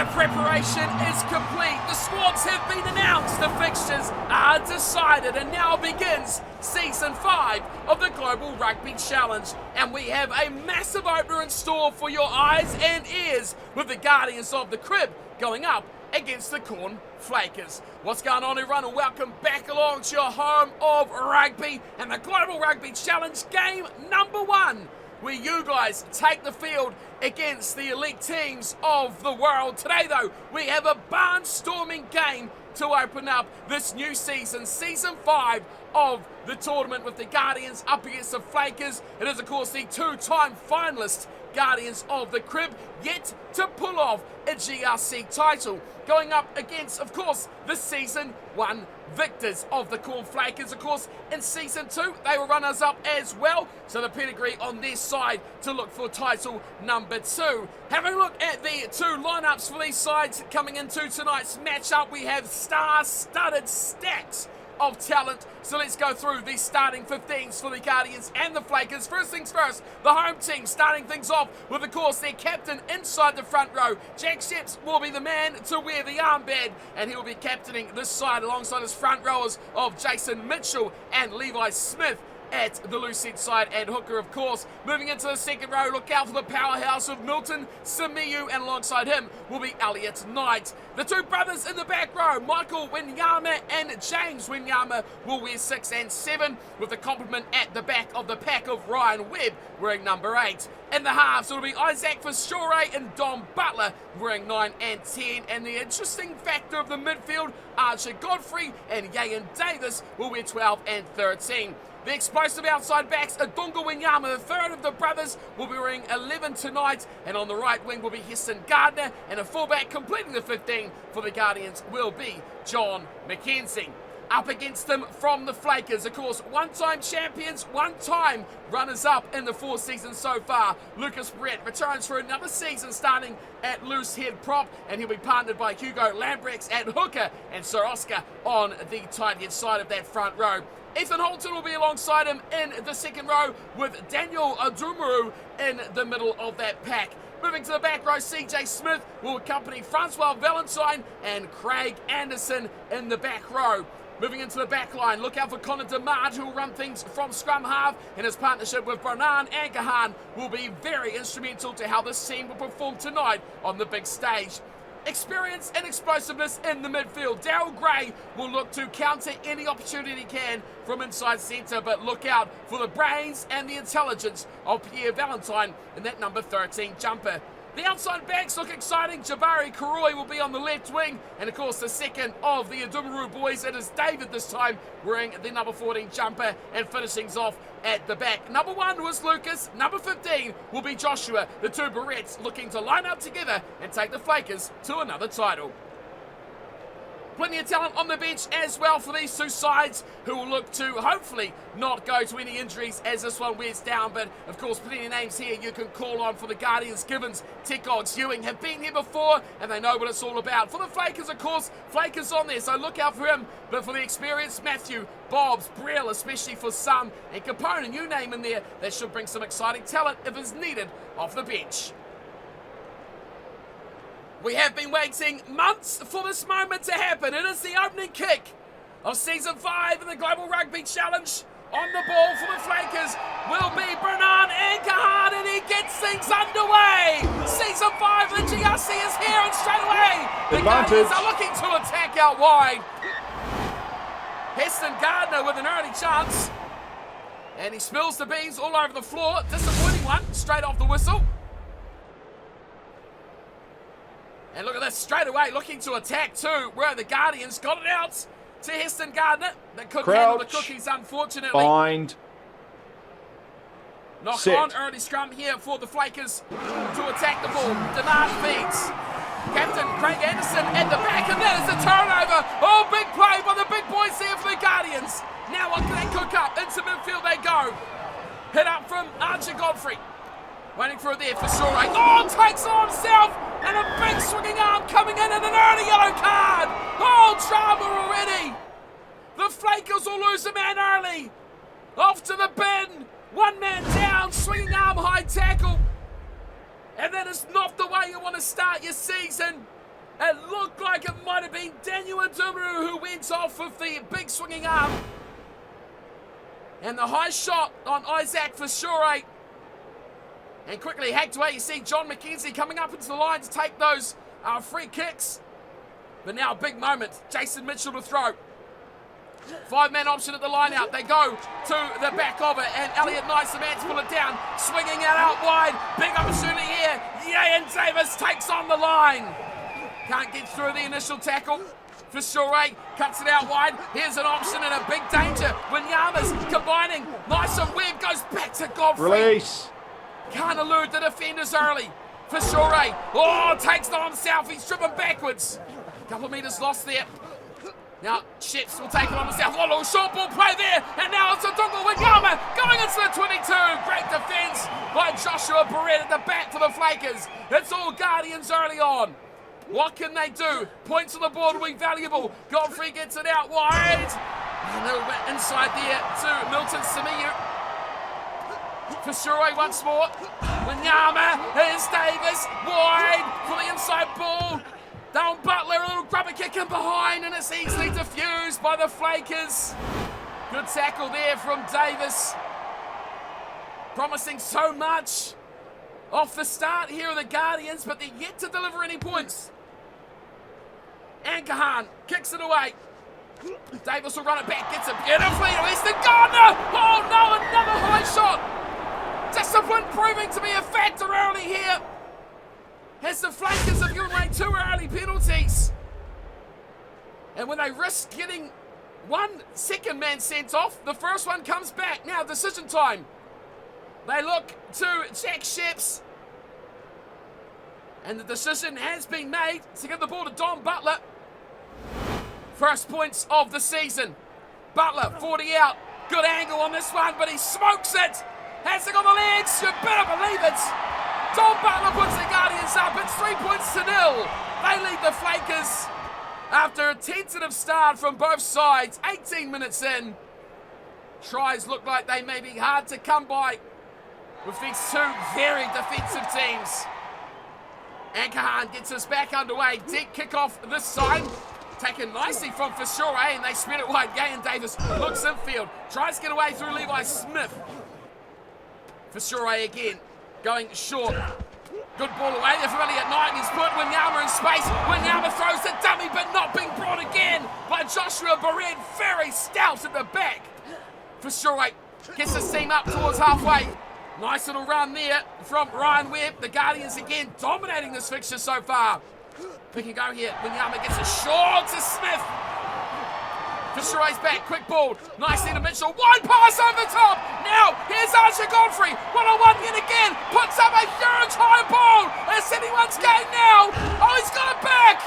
The preparation is complete. The squads have been announced. The fixtures are decided. And now begins Season 5 of the Global Rugby Challenge. And we have a massive opener in store for your eyes and ears with the Guardians of the Crib going up against the Flakers. What's going on, everyone? And welcome back along to your home of rugby and the Global Rugby Challenge game number 1, where you guys take the field against the elite teams of the world. Today, though, we have a barnstorming game to open up this new season, Season 5 of the tournament, with the Guardians up against the Flakers. It is, of course, the two-time finalists, Guardians of the Crib, yet to pull off a GRC title, going up against, of course, the Season 1 victors of the Flakers. Of course, in Season 2, they were runners-up as well, so the pedigree on their side to look for title number 2. Having a look at the two lineups for these sides coming into tonight's matchup, we have star-studded stacks of talent. So let's go through the starting 15s for the Guardians and the Flakers. First things first, the home team starting things off with, of course, their captain inside the front row. Jack Sheps will be the man to wear the armband, and he'll be captaining this side alongside his front rowers of Jason Mitchell and Levi Smith at the loose end side, and hooker, of course. Moving into the second row, look out for the powerhouse of Milton Simiyu, and alongside him will be Elliot Knight. The two brothers in the back row, Michael Winyama and James Winyama, will wear 6 and 7, with the complement at the back of the pack of Ryan Webb wearing number 8. In the halves, it'll be Isaac Fashore and Dom Butler wearing 9 and 10. And the interesting factor of the midfield, Archer Godfrey and Yayan Davis will wear 12 and 13. The explosive outside backs, Adunga Winyama, the third of the brothers, will be wearing 11 tonight. And on the right wing will be Heston Gardner, and a fullback completing the 15 for the Guardians will be John McKenzie. Up against them from the Flakers, of course, one-time champions, one-time runners-up in the 4 seasons so far. Lucas Brett returns for another season starting at loose head prop, and he'll be partnered by Hugo Lambrex at hooker and Sir Oscar on the tight head side of that front row. Ethan Holton will be alongside him in the second row, with Daniel Adumuru in the middle of that pack. Moving to the back row, CJ Smith will accompany Francois Valentine and Craig Anderson in the back row. Moving into the back line, look out for Connor DeMart, who will run things from scrum half, and his partnership with Bernan Ankahan will be very instrumental to how this team will perform tonight on the big stage. Experience and explosiveness in the midfield. Daryl Gray will look to counter any opportunity he can from inside centre, but look out for the brains and the intelligence of Pierre Valentine in that number 13 jumper. The outside backs look exciting. Jabari Karoi will be on the left wing, and of course the second of the Adumuru boys, it is David this time, wearing the number 14 jumper, and finishings off at the back. Number 1 was Lucas, number 15 will be Joshua, the two Barretts looking to line up together and take the Flakers to another title. Plenty of talent on the bench as well for these two sides, who will look to hopefully not go to any injuries as this one wears down. But of course, plenty of names here you can call on for the Guardians. Givens, Tekogs, Ewing have been here before and they know what it's all about. For the Flakers, of course, Flakers on there, so look out for him. But for the experience, Matthew, Bobs, Brill, especially for some, and Capone, and you name in there, that should bring some exciting talent if it's needed off the bench. We have been waiting months for this moment to happen. It is the opening kick of Season 5 in the Global Rugby Challenge. On the ball for the Flakers will be Bernan Ankahan, and he gets things underway. Season 5 of the GRC is here, and straight away the Guardians are looking to attack out wide. Heston Gardner with an early chance, and he spills the beans all over the floor. Disappointing one, straight off the whistle. And look at this, straight away looking to attack too, where the Guardians got it out to Heston Gardner. That couldn't handle the cookies, unfortunately. Bind. Knock on, early scrum here for the Flakers to attack the ball. Denard feeds. Captain Craig Anderson at the back, and that is a turnover. Oh, big play by the big boys there for the Guardians. Now what can they cook up? Into midfield they go. Hit up from Archer Godfrey. Waiting for it there for Sore. Oh, takes on himself, and a big swinging arm coming in, and an early yellow card. Oh, drama already. The Flakers will lose a man early. Off to the bin. One man down, swinging arm high tackle. And that is not the way you want to start your season. It looked like it might have been Daniel Adumuru who went off with the big swinging arm. And the high shot on Isaac Fishure. And quickly hacked away. You see John McKenzie coming up into the line to take those free kicks. But now a big moment. Jason Mitchell to throw. 5-man option at the line out. They go to the back of it. And Elliot Knight, the man to pull it down. Swinging it out wide. Big opportunity here. Yayan Davis takes on the line. Can't get through the initial tackle. Fishure cuts it out wide. Here's an option and a big danger. Wanyama's combining. Nice and Webb goes back to Godfrey. Release. Can't elude the defenders early. Fishure. Oh, takes it on himself. He's driven backwards. Couple of metres lost there. Now, Ships will take it on himself. Oh, little short ball play there. And now it's a Dungal Wanyama going into the 22. Great defence by Joshua Barrett at the back for the Flakers. It's all Guardians early on. What can they do? Points on the board will be valuable. Godfrey gets it out wide. And a little bit inside there to Milton Samiu. Fishure once more. Wanyama. Here's Davis. Wide for the inside ball. Down Butler, a little grubber kick in behind, and it's easily diffused by the Flakers. Good tackle there from Davis. Promising so much off the start here are the Guardians, but they're yet to deliver any points. Ankahan kicks it away. Davis will run it back, gets it beautifully to Easton Gardner. Oh no, another high shot. Discipline proving to be a factor early here, as the Flakers have given away 2 early penalties. And when they risk getting 1 second man sent off, the first one comes back. Now decision time. They look to Jack Sheps. And the decision has been made to give the ball to Don Butler. First points of the season. Butler, 40 out. Good angle on this one, but he smokes it. Has it on the legs? You better believe it. Don Butler puts the Guardians up. It's 3 points to 0. They lead the Flakers after a tentative start from both sides. 18 minutes in. Tries look like they may be hard to come by with these 2 very defensive teams. Ankahan gets us back underway. Deep kickoff this side. Taken nicely from Fishure, and they spread it wide. Gayan Davis looks infield. Tries to get away through Levi Smith. Fishure again. Going short. Good ball away there from Elliot Knight. He's put Wanyama in space. Wanyama throws the dummy, but not being brought again by Joshua Barrett. Very stout at the back. Fishure gets his team up towards halfway. Nice little run there from Ryan Webb. The Guardians again dominating this fixture so far. We can go here. Wanyama gets it short to Smith. Fishure's back, quick ball. Nicely to Mitchell. Wide pass over the top. Now, here's Archer Godfrey. 1-on-1 yet again. Puts up a huge high ball. It's anyone's game now. Oh, he's got it back.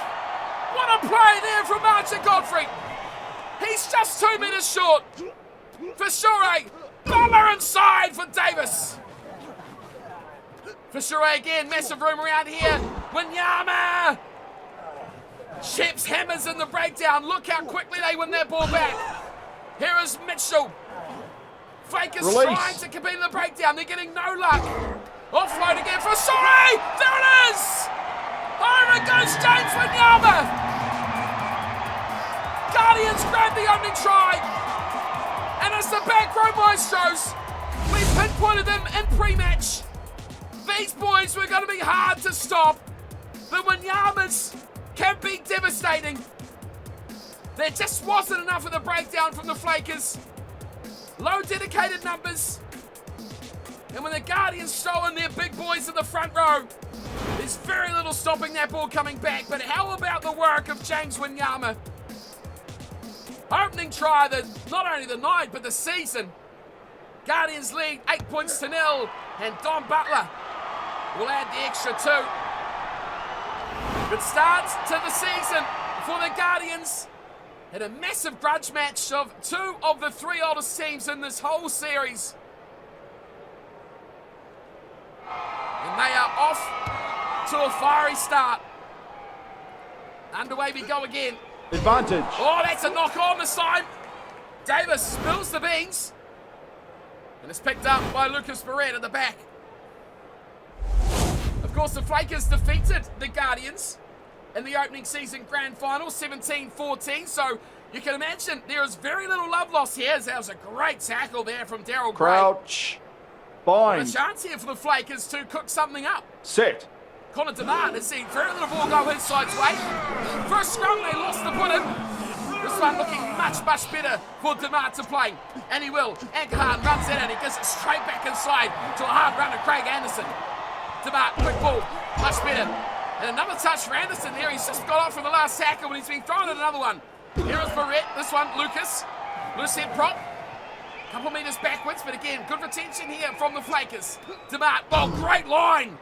What a play there from Archer Godfrey. He's just 2 meters short. Fishure. Bummer inside for Davis. Fishure again. Massive room around here. Wanyama. Sheps hammers in the breakdown. Look how quickly they win that ball back. Here is Mitchell. Flakers trying to compete in the breakdown. They're getting no luck. Offload again for Sorry. There it is. Over goes James Wanyama. Guardians grab the opening try. And it's the back row maestros. We pinpointed them in pre-match. These boys were going to be hard to stop. The Wanyamas can be devastating. There just wasn't enough of the breakdown from the Flakers. Low dedicated numbers. And when the Guardians throw in their big boys in the front row, there's very little stopping that ball coming back. But how about the work of James Wanyama? Opening try, not only the night, but the season. Guardians lead 8 points to 0. And Don Butler will add the extra 2. Good start to the season for the Guardians. And a massive grudge match of 2 of the 3 oldest teams in this whole series. And they are off to a fiery start. Underway we go again. Advantage. Oh, that's a knock on this time. Davis spills the beans. And it's picked up by Lucas Barrett at the back. Of course, the Flakers defeated the Guardians in the opening season grand final, 17-14. So you can imagine there is very little love lost here. That was a great tackle there from Daryl Gray. Crouch. Bind. A chance here for the Flakers to cook something up. Set. Connor Demand has seen very little ball go his side's way. First scrum, they lost the footing. This one looking much, much better for Demand to play. And he will. Ankerhard runs in and he gives it straight back inside to a hard runner, Craig Anderson. Demand, quick ball, much better. And another touch for Anderson there. He's just got off from the last tackle, but he's been thrown at another one. Here is Barrett. This one, Lucas. Loose head prop. Couple metres backwards, but again, good retention here from the Flakers. Demand, oh, great line.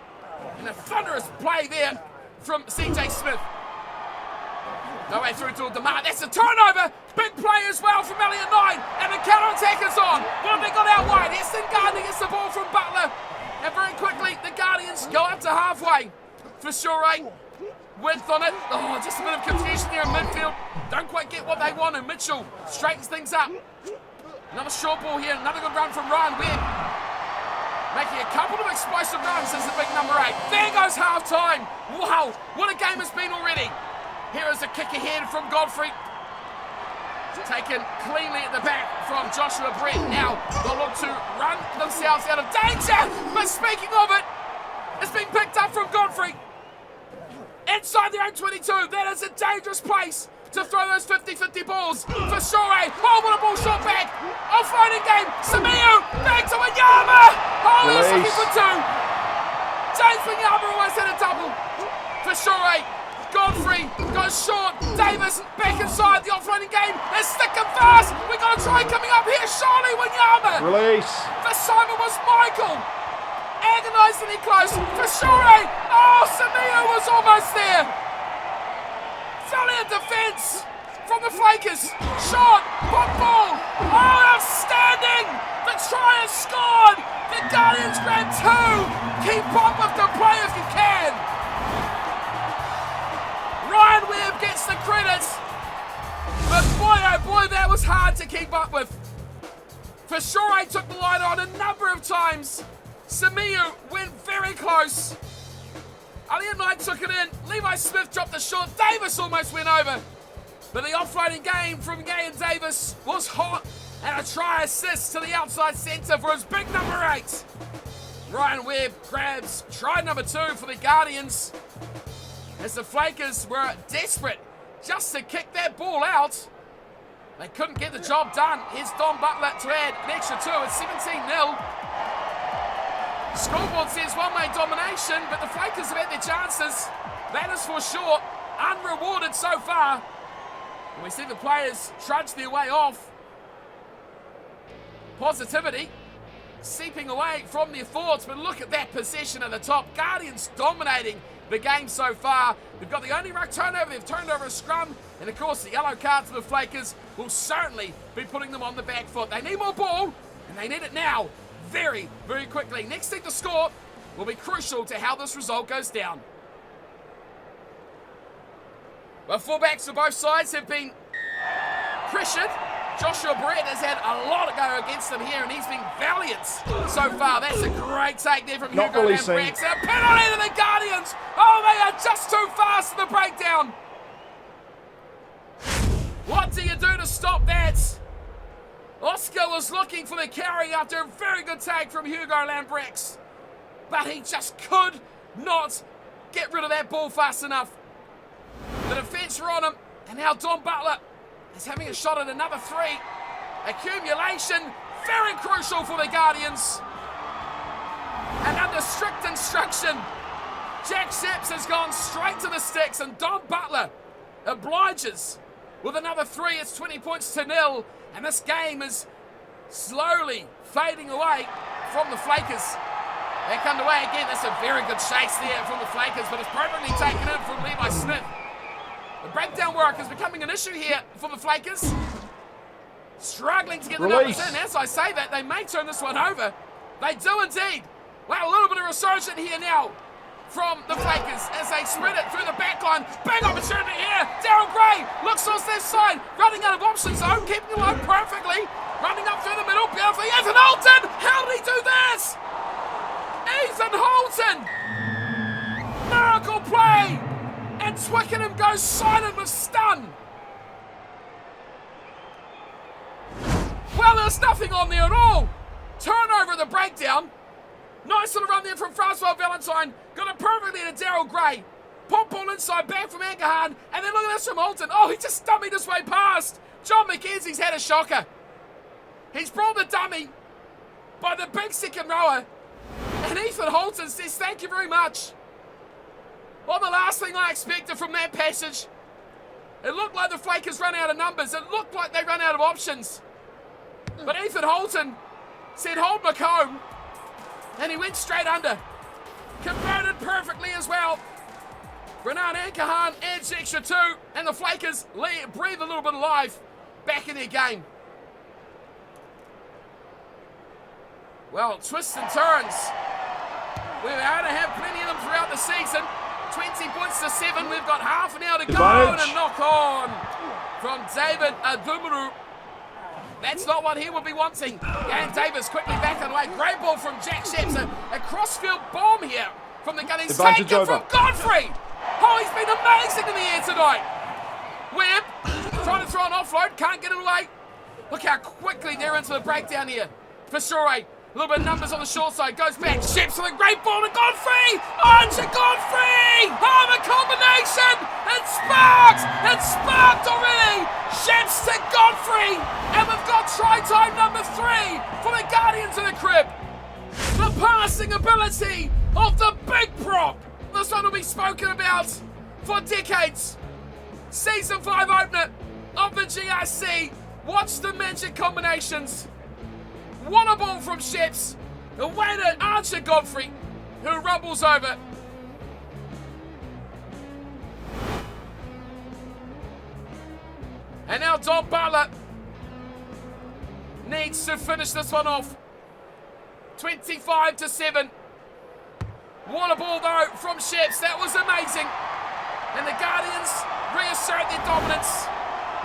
And a thunderous play there from CJ Smith. No way through to Demand. That's a turnover. Big play as well from Elliot 9. And the counter-attack is on. What have they got out wide? Heston Gardner gets the ball from Butler. And very quickly, the Guardians go up to halfway. For sure, width on it. Oh, just a bit of confusion here in midfield. Don't quite get what they want. And Mitchell straightens things up. Another short ball here. Another good run from Ryan Webb. Making a couple of explosive runs as the big number 8. There goes half-time. Wow, what a game it's been already. Here is a kick ahead from Godfrey. Taken cleanly at the back from Joshua Brett. Now they'll look to run themselves out of danger. But speaking of it, it's been picked up from Godfrey. Inside the own 22. That is a dangerous place to throw those 50-50 balls for Shore. Oh, what a ball shot back. Offloading game. Samiu back to Wanyama. Oh, he was looking for 2. James Wanyama almost had a double for Shore. Godfrey goes short. Davis back inside the offloading game. They're sticking fast. We've got a try coming up here. Surely Wanyama. Release. The Simon was Michael. Agonisingly close for Shore. Oh, Samiu was almost there. Valiant defence from the Flakers. Short, pop ball. Oh, outstanding. The try is scored. The Guardians grab 2. Keep up with the play if you can. Ryan Webb gets the credit. But boy, oh boy, that was hard to keep up with. For sure, took the line on a number of times. Samiu went very close. Elliot Knight took it in. Levi Smith dropped the shot. Davis almost went over. But the offloading game from Gay and Davis was hot. And a try assist to the outside centre for his big number 8. Ryan Webb grabs try number 2 for the Guardians. As the Flakers were desperate just to kick that ball out. They couldn't get the job done. Here's Don Butler to add an extra 2. It's 17-0. Scoreboard says one-way domination, but the Flakers have had their chances. That is for sure. Unrewarded so far. And we see the players trudge their way off. Positivity seeping away from their thoughts, but look at that possession at the top. Guardians dominating the game so far. They've got the only ruck turnover. They've turned over a scrum. And of course, the yellow card for the Flakers will certainly be putting them on the back foot. They need more ball, and they need it now. Very, very quickly. Next thing to score will be crucial to how this result goes down. Well, fullbacks for both sides have been pressured. Joshua Brett has had a lot to go against him here, and he's been valiant so far. That's a great take there from Hugo Lambrex. A penalty to the Guardians. Oh, they are just too fast in the breakdown. What do you do to stop that? Oscar was looking for the carry after a very good tag from Hugo Lambrex. But he just could not get rid of that ball fast enough. The defence are on him, and now Don Butler is having a shot at another 3. Accumulation, very crucial for the Guardians. And under strict instruction, Jack Sepps has gone straight to the sticks, and Don Butler obliges with another 3. It's 20 points to 0. And this game is slowly fading away from the Flakers. Back underway again. That's a very good chase there from the Flakers, but it's perfectly taken in from Levi Smith. The breakdown work is becoming an issue here for the Flakers. Struggling to get the numbers in. As I say that, they may turn this one over. They do indeed. Wow, a little bit of resurgence here now from the Flakers as they spread it through the backline. Big opportunity here. Daryl Gray looks on this side, running out of options though, keeping it low perfectly. Running up through the middle, beautifully. Ethan Holton! How did he do this? Ethan Holton! Miracle play! And Twickenham goes silent with stun. Well, there's nothing on there at all. Turnover at the breakdown. Nice little run there from Francois Valentine. Got it perfectly to Daryl Gray. Pop ball inside, back from Ankahan. And then look at this from Holton. Oh, he just dummied his way past. John McKenzie's had a shocker. He's brought the dummy by the big second rower. And Ethan Holton says, thank you very much. Well, the last thing I expected from that passage. It looked like the Flakers run out of numbers. It looked like they run out of options. But Ethan Holton said, hold McComb. And he went straight under. Converted perfectly as well. Renan Ankahan adds extra 2. And the Flakers breathe a little bit of life back in their game. Well, twists and turns. We're going to have plenty of them throughout the season. 20 points to 7. We've got half an hour to go. And a knock on from David Adumuru. That's not what he would be wanting. And Davis quickly back on the way. Great ball from Jack Sheps. A crossfield bomb here from the gun. He's taken from Godfrey. Oh, he's been amazing in the air tonight. Webb trying to throw an offload. Can't get it away. Look how quickly they're into the breakdown here. For sure. A little bit of numbers on the short side. Goes back. Sheps with a great ball to Godfrey. On to Godfrey. Oh, the combination. It sparks. It sparked already. Sheps to Godfrey. And we've got try time number 3 for the Guardians of the Crib. The passing ability of the big prop. This one will be spoken about for decades. Season 5 opener of the GRC. Watch the magic combinations. What a ball from Sheps. Away to Archer Godfrey, who rumbles over. And now Don Butler needs to finish this one off. 25 to 7. What a ball though from Sheps. That was amazing. And the Guardians reassert their dominance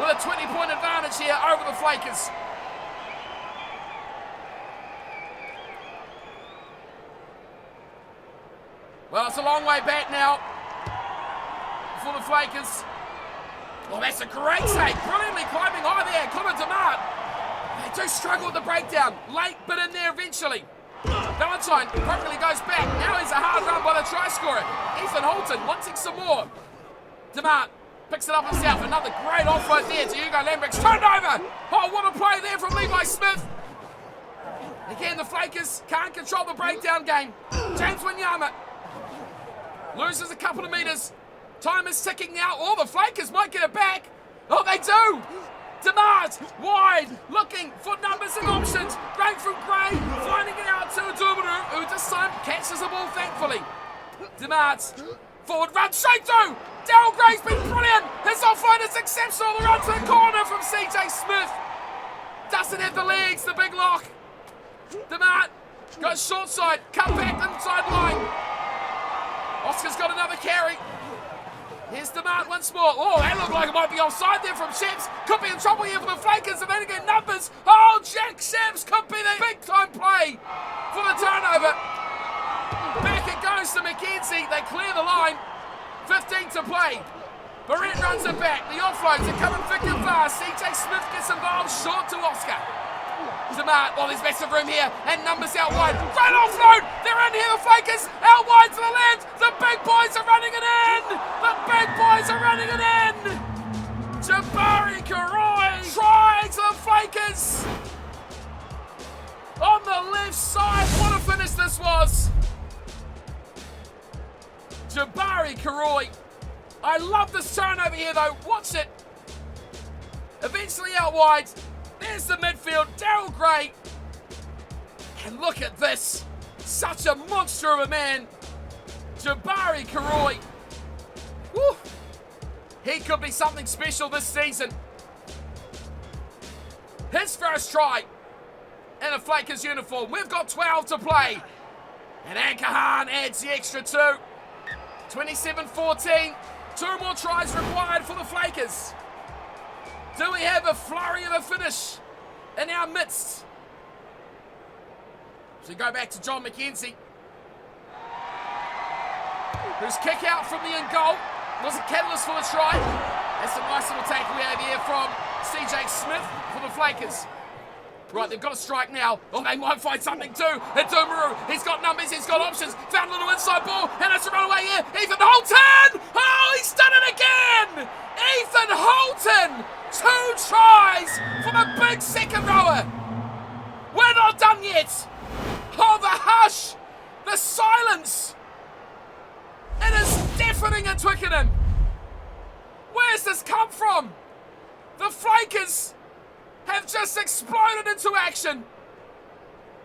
with a 20-point advantage here over the Flakers. Well, it's a long way back now for the Flakers. Well, that's a great save. Brilliantly climbing high there. Colin DeMart. They do struggle with the breakdown. Late, but in there eventually. Valentine quickly goes back. Now he's a hard run by the try scorer. Ethan Holton wanting some more. DeMart picks it up himself. Another great offload there to Hugo Lambrix. Turned over. Oh, what a play there from Levi Smith. Again, the Flakers can't control the breakdown game. James Wanyama loses a couple of meters. Time is ticking now. Oh, the Flakers might get it back. Oh, they do. DeMart wide, looking for numbers and options. Right from Gray, finding it out to Adumuru, who this time catches the ball, thankfully. DeMart, forward run, straight through. Daryl Gray's been brilliant. His offload is exceptional. The run to the corner from CJ Smith. Doesn't have the legs, the big lock. DeMart goes short side, cut back inside line. Oscar's got another carry. Here's DeMart once more. Oh, that looked like it might be offside there from Sheps. Could be in trouble here for the Flakers if they don't get numbers. Oh, Jack Sheps could be the big time play for the turnover. Back it goes to McKenzie. They clear the line. 15 to play. Barrett runs it back. The offloads are coming thick and fast. CJ Smith gets involved. Short to Oscar. DeMart, well, there's massive room here, and numbers out wide. Great offload! They're in here, the Flakers, out wide to the left. The big boys are running it in! The big boys are running it in! Jabari Karoi trying to the Flakers! On the left side, what a finish this was! Jabari Karoi. I love this turnover here, though. Watch it. Eventually out wide. There's the midfield, Daryl Gray. And look at this. Such a monster of a man. Jabari Karoi. Woo. He could be something special this season. His first try in a Flakers uniform. We've got 12 to play. And Ankahan adds the extra 2. 27-14. 2 more tries required for the Flakers. Do we have a flurry of a finish in our midst? So go back to John McKenzie, whose kick out from the in goal was a catalyst for the try. That's a nice little takeaway over here from CJ Smith for the Flakers. Right, they've got a strike now. Oh, they might find something too. Adumaru, he's got numbers, he's got options. Found a little inside ball, and it's a runaway here. Ethan Holton! Oh, he's done it again! Ethan Holton! 2 tries for the big second rower. We're not done yet. Oh, the hush! The silence! It is deafening at Twickenham. Where's this come from? The Flakers have just exploded into action.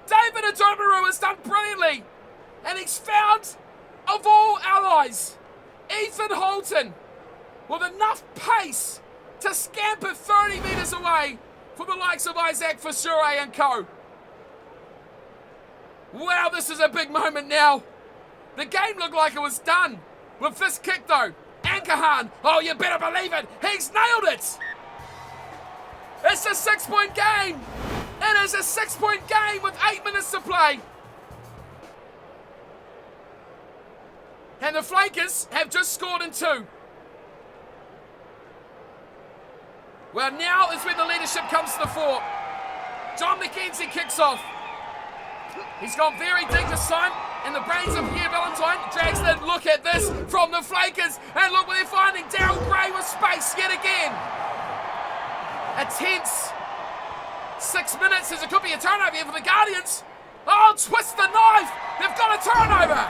David Adumaru has done brilliantly, and he's found, of all allies, Ethan Holton with enough pace to scamper 30 metres away from the likes of Isaac Fasure and co. Wow, this is a big moment now. The game looked like it was done with this kick though. Ankahan, oh, you better believe it, he's nailed it. It's a 6-point game. It is a 6-point game with 8 minutes to play. And the Flakers have just scored in 2. Well, now is when the leadership comes to the fore. John McKenzie kicks off. He's gone very deep this time, and the brains of Pierre Valentine drags in. Look at this from the Flakers, and look what they're finding. Daryl Gray with space yet again. A tense 6 minutes as it could be a turnover here for the Guardians. Oh, twist the knife. They've got a turnover.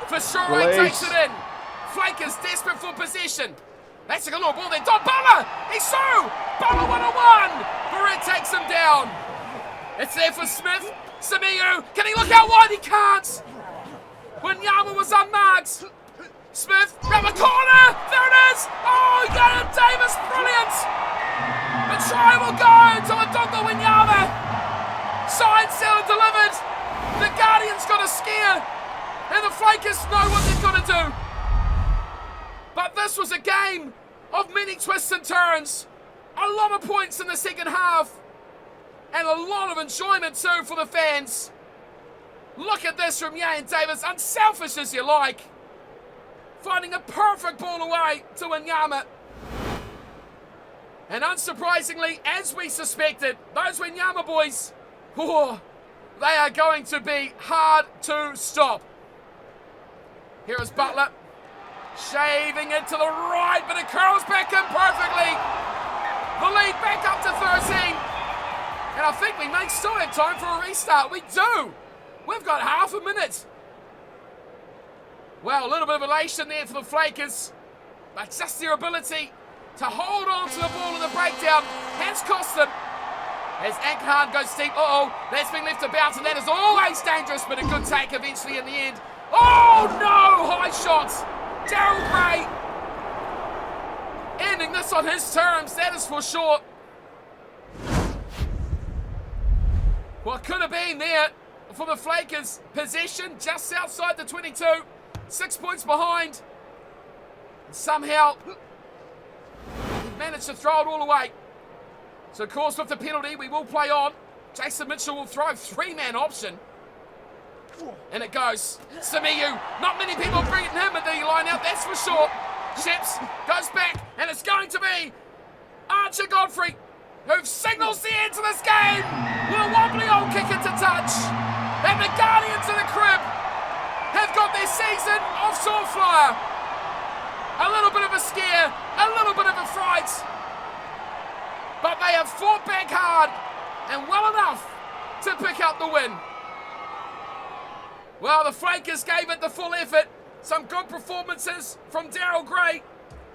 Fasure takes it in. Flakers desperate for possession. That's a good little ball there. Don Butler. He's through. Butler 1-on-1. Barrett takes him down. It's there for Smith. Samiu. Can he look out wide? He can't. Wanyama was unmarked. Smith. Grab a corner. There it is. Oh, Ian Davis. Brilliant. The try will go to Adongo Wanyama. Signed, sealed, delivered. The Guardians got a scare, and the Flakers know what they've got to do. But this was a game of many twists and turns. A lot of points in the second half, and a lot of enjoyment too for the fans. Look at this from Ian Davis, unselfish as you like. Finding a perfect ball away to Wanyama. And unsurprisingly, as we suspected, those Wanyama boys, oh, they are going to be hard to stop. Here is Butler, shaving it to the right, but it curls back in perfectly. The lead back up to 13. And I think we may still have time for a restart. We do. We've got half a minute. Well, a little bit of elation there for the Flakers, but just their ability to hold on to the ball in the breakdown has cost them. As Ankahan goes deep, that's been left to bounce, and that is always dangerous, but a good take eventually in the end. Oh no, high shots. Daryl Gray ending this on his terms, that is for sure. What could have been there for the Flakers, possession just outside the 22, 6 points behind. And somehow he managed to throw it all away. So of course with the penalty we will play on. Jason Mitchell will throw a 3-man option. And it goes. Samiu, not many people bringing him at the line out, that's for sure. Ships goes back, and it's going to be Archer Godfrey, who signals the end to this game with a wobbly old kick into touch. And the Guardians of the Crib have got their season offshore flyer. A little bit of a scare, a little bit of a fright. But they have fought back hard and well enough to pick up the win. Well, the Flakers gave it the full effort. Some good performances from Daryl Gray,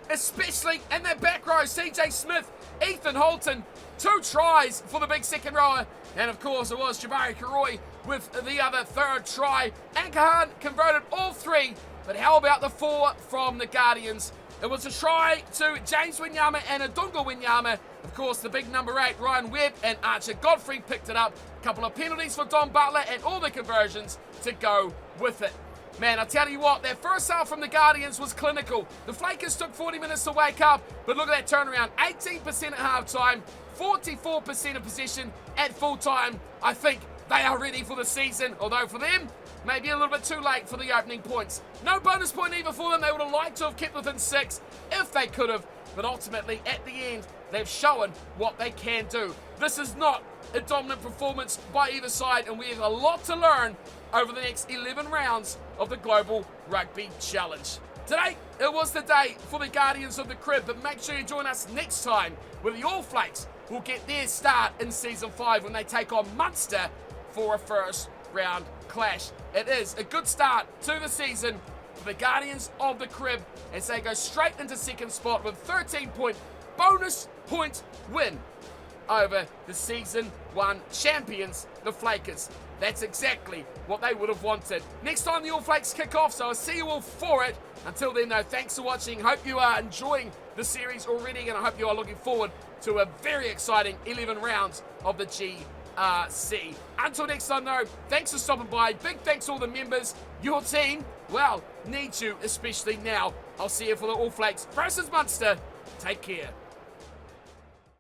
especially in that back row. CJ Smith, Ethan Holton, 2 tries for the big second rower. And of course it was Jabari Karoi with the other 3rd try. Ankahan converted all 3, but how about the 4 from the Guardians? It was a try to James Wanyama and Adongo Wanyama. Of course, the big number 8, Ryan Webb, and Archer Godfrey picked it up. A couple of penalties for Don Butler and all the conversions to go with it. Man, I tell you what, that first half from the Guardians was clinical. The Flakers took 40 minutes to wake up, but look at that turnaround. 18% at halftime, 44% of possession at full time. I think they are ready for the season, although for them, maybe a little bit too late for the opening points. No bonus point either for them. They would have liked to have kept within 6 if they could have, but ultimately at the end they've shown what they can do. This is not a dominant performance by either side, and we have a lot to learn over the next 11 rounds of the Global Rugby Challenge. Today, it was the day for the Guardians of the Crib, but make sure you join us next time where the All Flakes will get their start in Season 5 when they take on Munster for a first round clash. It is a good start to the season for the Guardians of the Crib as they go straight into second spot with 13-point bonus point win over the Season 1 champions, the Flakers. That's exactly what they would have wanted. Next time the All Flakes kick off, so I'll see you all for it. Until then though, thanks for watching. Hope you are enjoying the series already, and I hope you are looking forward to a very exciting 11 rounds of the GRC. Until next time though, thanks for stopping by. Big thanks to all the members. Your team, well, needs you, especially now. I'll see you for the All Flakes versus Munster. Take care.